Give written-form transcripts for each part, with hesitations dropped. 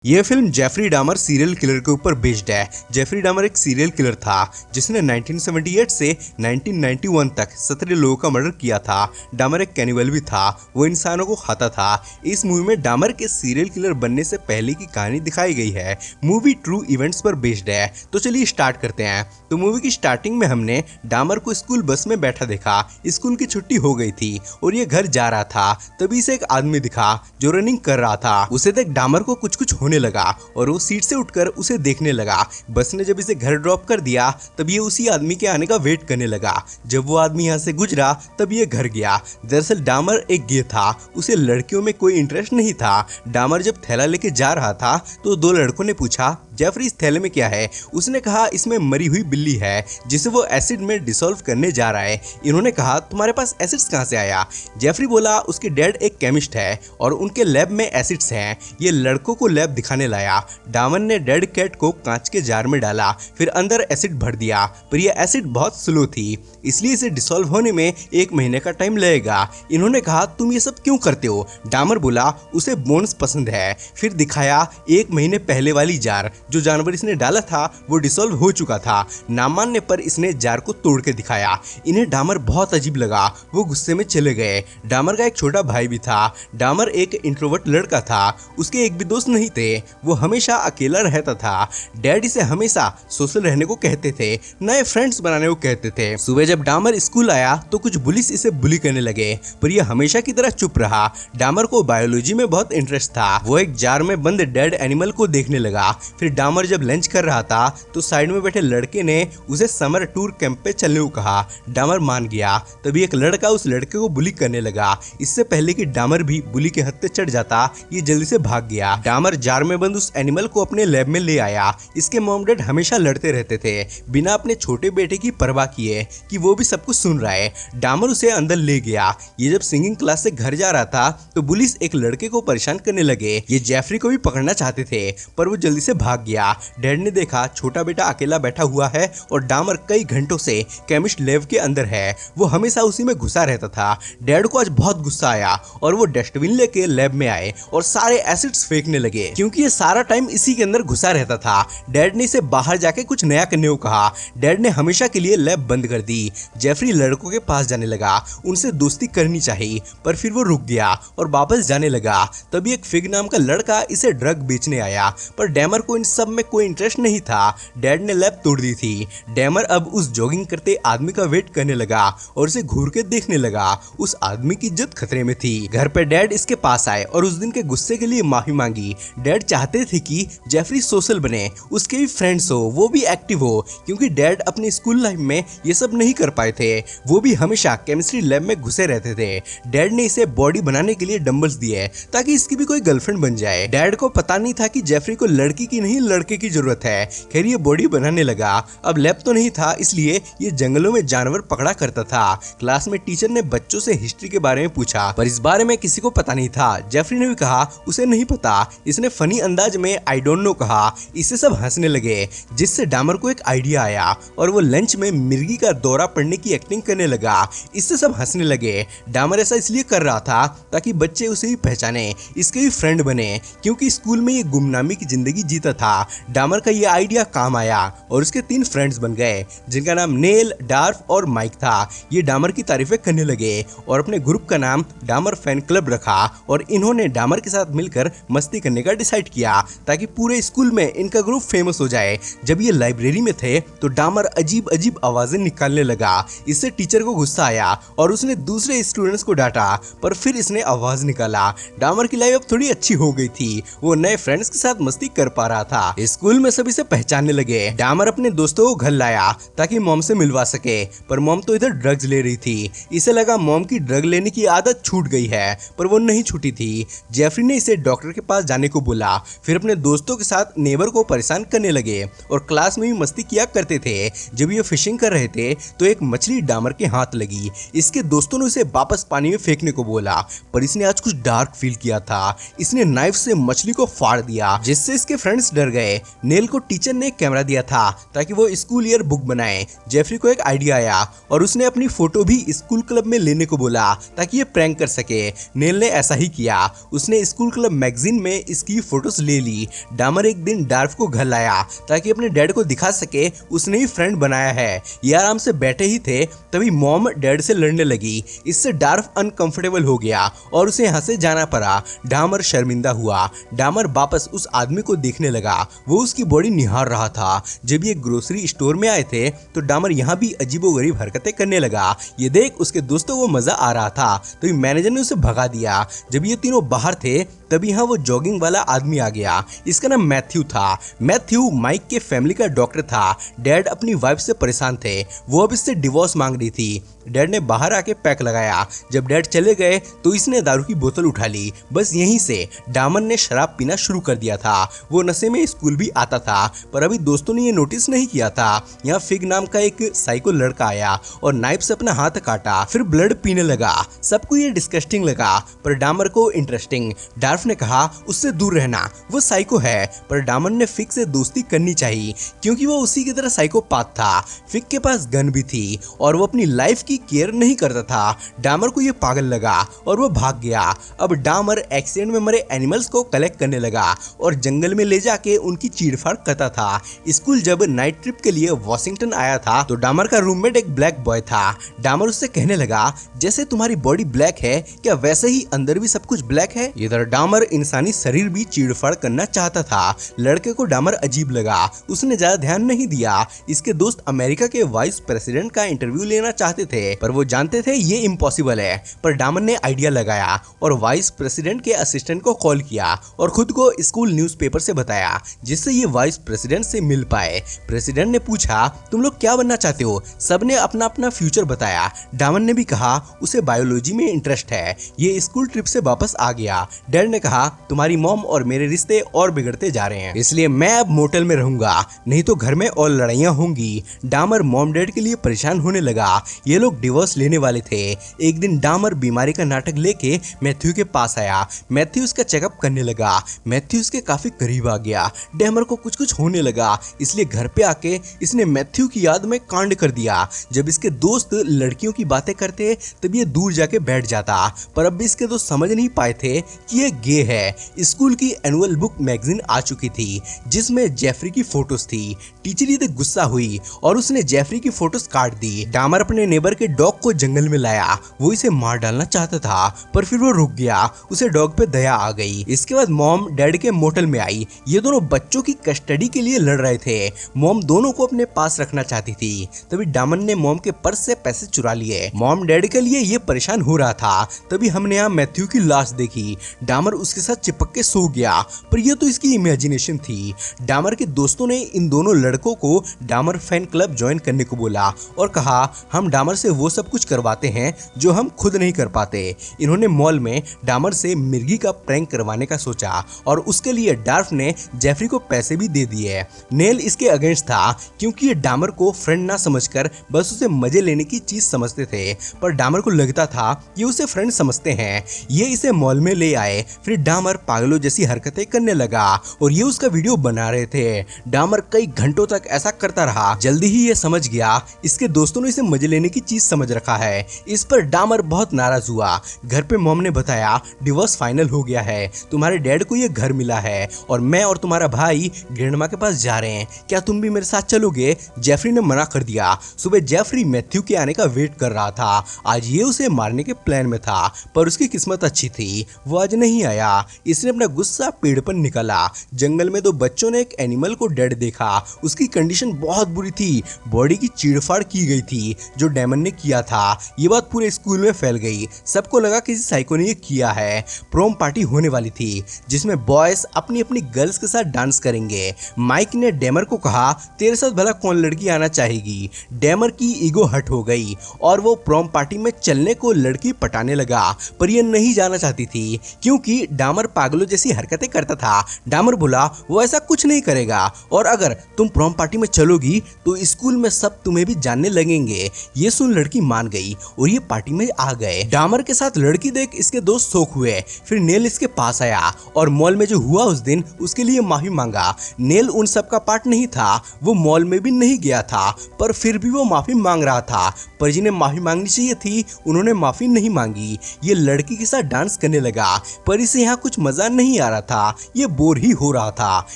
यह film Jeffrey Dahmer serial killer के ऊपर बेस्ड है। जेफरी डामर एक सीरियल किलर था जिसने 1978 से 1991 तक 17 लोगों का मर्डर किया था। डामर एक कैनिबल भी था, वो इंसानों को खाता था। इस मूवी में डामर के सीरियल किलर बनने से पहले की कहानी दिखाई गई है। मूवी ट्रू इवेंट्स पर बेस्ड है। तो चलिए स्टार्ट करते हैं। तो मूवी की स्टार्टिंग में हमने डामर को स्कूल बस में बैठा देखा। स्कूल की छुट्टी हो गई थी और ये घर जा रहा था। तभी से एक आदमी दिखा जो रनिंग कर रहा था। उसे देख डामर को कुछ कुछ होने लगा और वो सीट से उठकर उसे देखने लगा। बस ने जब इसे घर ड्रॉप कर दिया तब ये उसी आदमी के आने का वेट करने लगा। जब वो आदमी यहाँ से गुजरा तब ये घर गया। दरअसल डामर एक गे था, उसे लड़कियों में कोई इंटरेस्ट नहीं था। डामर जब थैला लेके जा रहा था तो दो लड़कों ने पूछा, जेफरी इस थैले में क्या है? उसने कहा, इसमें मरी हुई बिल्ली है जिसे वो एसिड में डिसॉल्व करने जा रहा है। इन्होंने कहा, तुम्हारे पास एसिड्स कहाँ से आया? जेफरी बोला, उसके डैड एक केमिस्ट है और उनके लैब में एसिड्स हैं। ये लड़कों को लैब दिखाने लाया। डामर ने डेड कैट को कांच के जार में डाला, फिर अंदर एसिड भर दिया, पर यह एसिड बहुत स्लो थी इसलिए इसे डिसॉल्व होने में 1 महीने का टाइम लगेगा। इन्होंने कहा, तुम ये सब क्यों करते हो? डामर बोला, उसे बोन्स पसंद है। फिर दिखाया 1 महीने पहले वाली जार। जो जानवर इसने डाला था वो डिसॉल्व हो चुका था। ना मानने पर इसने जार को तोड़ के दिखाया। इन्हें डामर बहुत अजीब लगा, वो गुस्से में चले गए। डामर का एक छोटा भाई भी था। डामर एक इंट्रोवर्ट लड़का था, उसके एक भी दोस्त नहीं थे, वो हमेशा अकेला रहता था। डैड इसे हमेशा सोशल रहने को कहते थे, नए फ्रेंड्स बनाने को कहते थे। सुबह जब डामर स्कूल आया तो कुछ बुलिस इसे बुली करने लगे, पर यह हमेशा की तरह चुप रहा। डामर को बायोलॉजी में बहुत इंटरेस्ट था। वो एक जार में बंद डेड एनिमल को देखने लगा। फिर डामर जब लंच कर रहा था तो साइड में बैठे लड़के ने उसे समर टूर कैंप पे चलने को कहा। डामर मान गया। तभी एक लड़का उस लड़के को बुली करने लगा। इससे पहले कि डामर भी बुली के हत्थे चढ़ जाता, ये जल्दी से भाग गया। डामर जार में बंद उस एनिमल को अपने लैब में ले आया। इसके मॉम डैड हमेशा लड़ते रहते थे, बिना अपने छोटे बेटे की परवाह किए कि वो भी सब कुछ सुन रहा है। डामर उसे अंदर ले गया। ये जब सिंगिंग क्लास से घर जा रहा था तो पुलिस एक लड़के को परेशान करने लगे। ये जेफरी को भी पकड़ना चाहते थे पर वो जल्दी से भाग गया। डैड ने देखा छोटा बेटा अकेला बैठा हुआ है और डामर कई घंटों से केमिस्ट लैब के अंदर है। वो हमेशा उसी में घुसा रहता था। डैड को आज बहुत गुस्सा आया और वो डस्टबिन लेके लैब में आए और सारे एसिड्स फेंकने लगे, क्योंकि ये सारा टाइम इसी के अंदर घुसा रहता था। डैड ने इसे बाहर जाके कुछ नया करने को कहा। डैड ने हमेशा के लिए लैब बंद कर दी। जेफरी लड़कों के पास जाने लगा, उनसे दोस्ती करनी चाहिए, पर फिर वो रुक गया और वापस जाने लगा। तभी एक फिग नाम का लड़का इसे ड्रग बेचने आया, पर डैमर को इन सब में कोई इंटरेस्ट नहीं था। डैड ने लैब तोड़ दी थी। डैमर अब उस जॉगिंग करते आदमी का वेट करने लगा और उसे घूर के देखने लगा। उस आदमी की इज्जत खतरे में थी। घर पे डैड इसके पास आए और उस दिन के गुस्से के लिए माफी मांगी। डैड चाहते थे कि जेफरी सोशल बने, उसके भी फ्रेंड्स हो, वो भी एक्टिव हो, क्योंकि डैड अपनी स्कूल लाइफ में ये सब नहीं कर पाए थे। वो भी हमेशा केमिस्ट्री लैब में घुसे रहते थे। डैड ने इसे बॉडी बनाने के लिए डंबल्स दिए ताकि इसकी भी कोई गर्लफ्रेंड बन जाए। डैड को पता नहीं था कि जेफरी को लड़की की नहीं लड़के की जरूरत है। खैर ये बॉडी बनाने लगा। अब लैब तो नहीं था इसलिए ये जंगलों में जानवर पकड़ा करता था। क्लास में टीचर ने बच्चों से हिस्ट्री के बारे में पूछा, पर इस बारे में किसी को पता नहीं था। जेफरी ने भी कहा उसे नहीं पता। इसने फनी अंदाज में आई डोंट नो कहा। इससे सब हंसने लगे, जिससे डामर को एक आइडिया आया और वो लंच में मिर्गी का दौरा पड़ने की एक्टिंग करने लगा। इससे सब हंसने लगे। डामर ऐसा इसलिए कर रहा था ताकि बच्चे उसे भी पहचाने, इसके भी फ्रेंड बने, क्योंकि स्कूल में ये गुमनामी की जिंदगी जीता था। डामर का ये आइडिया काम आया और उसके 3 फ्रेंड्स बन गए, जिनका नाम नेल, डार्फ और माइक था। ये डामर की तारीफें करने लगे और अपने ग्रुप का नाम डामर फैन क्लब रखा और इन्होंने डामर के साथ मिलकर मस्ती करने का डिसाइड किया ताकि पूरे स्कूल में इनका ग्रुप फेमस हो जाए। जब ये लाइब्रेरी में थे तो डामर अजीब अजीब आवाजें निकालने लगा। इससे टीचर को गुस्सा आया और उसने दूसरे स्टूडेंट्स को डांटा, पर फिर इसने आवाज निकाला। डामर की लाइफ अब थोड़ी अच्छी हो गई थी। वो नए फ्रेंड्स के साथ मस्ती कर पा रहा था। स्कूल में सभी से पहचानने लगे। डामर अपने दोस्तों को घर लाया ताकि मॉम से मिलवा सके, पर मॉम तो इधर ड्रग्स ले रही थी। इसे लगा मॉम की ड्रग लेने की आदत छूट गई है, पर वो नहीं छूटी थी। जेफरी ने इसे डॉक्टर के पास जाने को बोला। फिर अपने दोस्तों के साथ नेबर को परेशान करने लगे और क्लास में भी मस्ती किया करते थे। जब ये फिशिंग कर रहे थे तो एक मछली डामर के हाथ लगी। इसके दोस्तों ने उसे वापस पानी में फेंकने को बोला, पर इसने आज कुछ डार्क फील किया था। इसने नाइफ से मछली को फाड़ दिया, जिससे इसके फ्रेंड्स डर गए। नेल को टीचर ने कैमरा दिया था ताकि वो स्कूल ईयर बुक बनाए। जेफरी को एक आइडिया आया और उसने अपनी फोटो भी स्कूल क्लब में लेने को बोला ताकि ये प्रैंक कर सके। नेल ने ऐसा ही किया, उसने स्कूल क्लब मैगजीन में इसकी फोटोज ले ली। डामर एक दिन डार्फ को घर लाया ताकि अपने डैड को दिखा सके उसने ही फ्रेंड बनाया है। ये आराम से बैठे ही थे तभी मॉम डैड से लड़ने लगी। इससे डार्फ अनकंफर्टेबल हो गया और उसे यहाँ से जाना पड़ा। डामर शर्मिंदा हुआ। डामर वापस उस आदमी को देखने लगा, वो उसकी बॉडी निहार रहा था। जब ये ग्रोसरी स्टोर में आए थे तो डामर यहाँ भी अजीबोगरीब हरकतें करने लगा। ये देख उसके दोस्तों को मजा आ रहा था तो मैनेजर ने उसे भगा दिया। जब ये तीनों बाहर थे तभी यहाँ वो जॉगिंग वाला आदमी आ गया। इसका नाम मैथ्यू था। मैथ्यू माइक के फैमिली का डॉक्टर था। डैड अपनी वाइफ से परेशान थे, वो अब इससे डिवोर्स मांग रही थी। डैड ने बाहर आके पैक लगाया। जब डैड चले गए तो इसने दारू की बोतल उठा ली। बस यहीं से डामर ने शराब पीना शुरू कर दिया था। वो नशे में स्कूल भी आता था पर अभी दोस्तों ने ये नोटिस नहीं किया था। यहाँ फिग नाम का एक साइको लड़का आया और नाइफ से अपना हाथ काटा, फिर ब्लड पीने लगा। सबको ये डिस्गस्टिंग लगा पर डामर को इंटरेस्टिंग। डार्फ ने कहा उससे दूर रहना, वो साइको है। पर डामर ने फिग से दोस्ती करनी चाहिए क्योंकि वो उसी की तरह साइकोपाथ था। फिग के पास गन भी थी और वो अपनी लाइफ की केयर नहीं करता था। डामर को ये पागल लगा और वो भाग गया। अब डामर एक्सीडेंट में मरे एनिमल्स को कलेक्ट करने लगा और जंगल में ले जाके उनकी चीरफाड़ करता था। स्कूल जब नाइट ट्रिप के लिए वॉशिंगटन आया था तो डामर का रूममेट एक ब्लैक बॉय था। डामर उससे कहने लगा जैसे तुम्हारी बॉडी ब्लैक है क्या वैसे ही अंदर भी सब कुछ ब्लैक है। इधर डामर इंसानी शरीर भी चीरफाड़ करना चाहता था। लड़के को डामर अजीब लगा, उसने ज्यादा ध्यान नहीं दिया। इसके दोस्त अमेरिका के वाइस प्रेसिडेंट का इंटरव्यू लेना चाहते थे पर वो जानते थे ये इम्पॉसिबल है। पर डामर ने आइडिया लगाया और वाइस प्रेसिडेंट के असिस्टेंट को कॉल किया और खुद को स्कूल न्यूज़पेपर से बताया जिससे ये वाइस प्रेसिडेंट से मिल पाए। प्रेसिडेंट ने पूछा तुम लोग क्या बनना चाहते हो। सबने अपना अपना फ्यूचर बताया। डामर ने भी कहा उसे बायोलॉजी में इंटरेस्ट है। ये स्कूल ट्रिप से वापस आ गया। डैड ने कहा तुम्हारी मॉम और मेरे रिश्ते और बिगड़ते जा रहे हैं, इसलिए मैं अब मोटल में रहूंगा, नहीं तो घर में और लड़ाइयाँ होंगी। डामर मॉम डैड के लिए परेशान होने लगा। ये लोग डिवोर्स लेने वाले थे। एक दिन डामर बीमारी का नाटक लेके मैथ्यू के पास आया। मैथ्यू उसका चेकअप करने लगा। मैथ्यू उसके काफी करीब आ गया। डामर को कुछ कुछ होने लगा, इसलिए घर पे आके इसने मैथ्यू की याद में कांड कर दिया। जब इसके दोस्त लड़कियों की बातें करते तब ये दूर जाके बैठ जाता। पर अब भी इसके दोस्त समझ नहीं पाए थे कि ये गे है। स्कूल की एनुअल बुक मैगजीन आ चुकी थी जिसमें जेफरी की फोटोज थी। टीचर ये देख गुस्सा हुई और उसने जेफरी की फोटोज काट दी। डामर अपने नेबर के डॉग को जंगल में लाया। वो इसे मार डालना चाहता था पर फिर वो रुक गया, उसे डॉग पे दया आ गई। इसके बाद मॉम डैड के मोटल में आई। ये दोनों बच्चों की कस्टडी के लिए लड़ रहे थे। मॉम दोनों को अपने पास रखना चाहती थी। तभी डामर ने मॉम के पर्स से पैसे चुरा लिए। मॉम डैड के लिए ये परेशान हो रहा था। तभी हमने यहाँ मैथ्यू की लाश देखी। डामर उसके साथ चिपक के सो गया पर यह तो इसकी इमेजिनेशन थी। डामर के दोस्तों ने इन दोनों लड़कों को डामर फैन क्लब ज्वाइन करने को बोला और कहा हम डामर से वो सब कुछ करवाते हैं जो हम खुद नहीं कर पाते। इन्होंने मॉल में डामर से मिर्गी का प्रैंक करवाने का सोचा और उसके लिए डार्फ ने जेफरी को पैसे भी दे दिए। नेल इसके अगेंस्ट था क्योंकि ये डामर को फ्रेंड ना समझकर बस उसे मजे लेने की चीज समझते थे। पर डामर को लगता था ये उसे फ्रेंड समझते हैं। ये इसे मॉल में ले आए। फिर डामर पागलों जैसी हरकतें करने लगा और ये उसका वीडियो बना रहे थे। डामर कई घंटों तक ऐसा करता रहा। जल्दी ही ये समझ गया इसके दोस्तों ने इसे मजे लेने की चीज समझ रखा है। इस पर डामर बहुत नाराज हुआ। घर पे मॉम ने बताया डिवोर्स फाइनल हो गया है, तुम्हारे डैड को ये घर मिला है और मैं और तुम्हारा भाई ग्रैंडमा के पास जा रहे हैं, क्या तुम भी मेरे साथ चलोगे। जेफरी ने मना कर दिया। सुबह जेफरी मैथ्यू के आने का वेट कर रहा था। आज ये उसे मारने के प्लान में था पर उसकी किस्मत अच्छी थी, वो आज नहीं आया। इसने अपना गुस्सा पेड़ पर निकाला। जंगल में दो बच्चों ने एक एनिमल को डेड देखा। उसकी कंडीशन बहुत बुरी थी, बॉडी की चीरफाड़ की गई थी जो डामर ने किया था। ये बात पूरे स्कूल में फैल गई। सबको लगा किसी साइको ने ये किया है। प्रोम पार्टी होने वाली थी जिसमें बॉयज अपनी अपनी गर्ल्स के साथ डांस करेंगे। माइक ने डामर को कहा तेरे साथ भला कौन लड़की आना चाहेगी। डामर की ईगो हट हो गई और वो प्रोम पार्टी में चलने को लड़की पटाने लगा पर ये नहीं जाना चाहती थी क्योंकि डामर पागलों जैसी हरकतें करता था। डामर बोला वो ऐसा कुछ नहीं करेगा और अगर तुम प्रोम पार्टी में चलोगी तो स्कूल में सब तुम्हें भी जानने लगेंगे। ये सुन लड़की मान गई और ये पार्टी में आ गए। डामर के साथ लड़की देख इसके दोस्त शौक हुए। फिर नेल इसके पास आया और मॉल में जो हुआ उस दिन उसके लिए माफी मांगा। नेल उन सब का पार्ट नहीं था, वो मॉल में भी नहीं गया था, पर फिर भी वो माफी मांग रहा था। पर जिन्हें माफी मांगनी चाहिए थी उन्होंने माफी नहीं मांगी। ये लड़की के साथ डांस करने लगा, पर इसे यहाँ कुछ मजा नहीं आ रहा था, ये बोर ही हो रहा था,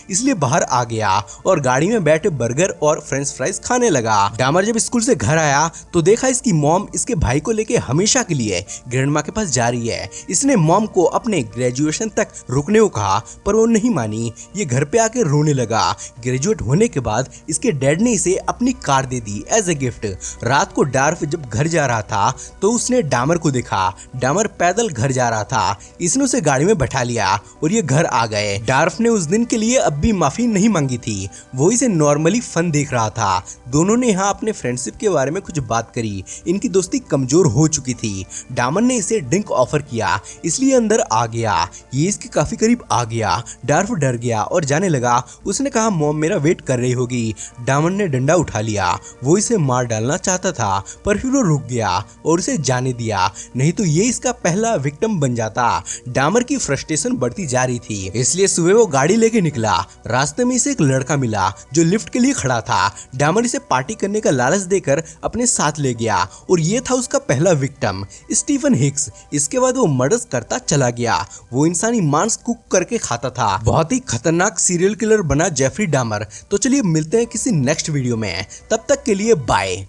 इसलिए बाहर आ गया और गाड़ी में बैठे बर्गर और फ्रेंच फ्राइज खाने लगा। डामर जब स्कूल से घर आया तो देखा इसकी मॉम इसके भाई को लेके हमेशा के लिए ग्रैंडमा के पास जा रही है। इसने मॉम को अपने ग्रेजुएशन तक रुकने को कहा, पर वो नहीं मानी। ये घर पे आके रोने लगा। ग्रेजुएट होने के बाद इसके डैड ने इसे अपनी कार दे दी एज ए गिफ्ट। रात को डार्फ जब घर जा रहा था तो उसने डामर को देखा। डामर पैदल घर जा रहा था, इसने उसे गाड़ी में बैठा लिया और ये घर आ गए। डार्फ ने उस दिन के लिए अब भी माफी नहीं मांगी थी, वो इसे नॉर्मली फन देख रहा था। दोनों ने यहाँ अपने फ्रेंडशिप के बारे में कुछ बात करी। इनकी दोस्ती कमजोर हो चुकी थी। डामर ने इसे ड्रिंक ऑफर किया, इसलिए अंदर आ गया। ये इसके काफी करीब आ गया। डार्फ डर गया और जाने लगा। उसने कहा मॉम मेरा वेट कर रही होगी। डामर ने डंडा उठा लिया, वो इसे मार डालना चाहता था, पर फिर वो रुक गया और उसे जाने दिया, नहीं तो ये इसका पहला विक्टिम बन जाता। डामर की फ्रस्ट्रेशन बढ़ती जा रही थी, इसलिए सुबह वो गाड़ी लेके निकला। रास्ते में इसे एक लड़का मिला जो लिफ्ट के लिए खड़ा था। डामर इसे पार्टी करने का लालच देकर अपने साथ ले गया और ये था उसका पहला विक्टिम, स्टीफन हिक्स। इसके बाद वो मर्डर्स करता चला गया। वो इंसानी मांस कुक करके खाता था। बहुत ही खतरनाक सीरियल किलर बना जेफरी डामर। तो चलिए मिलते हैं किसी नेक्स्ट वीडियो में, तब तक के लिए बाय।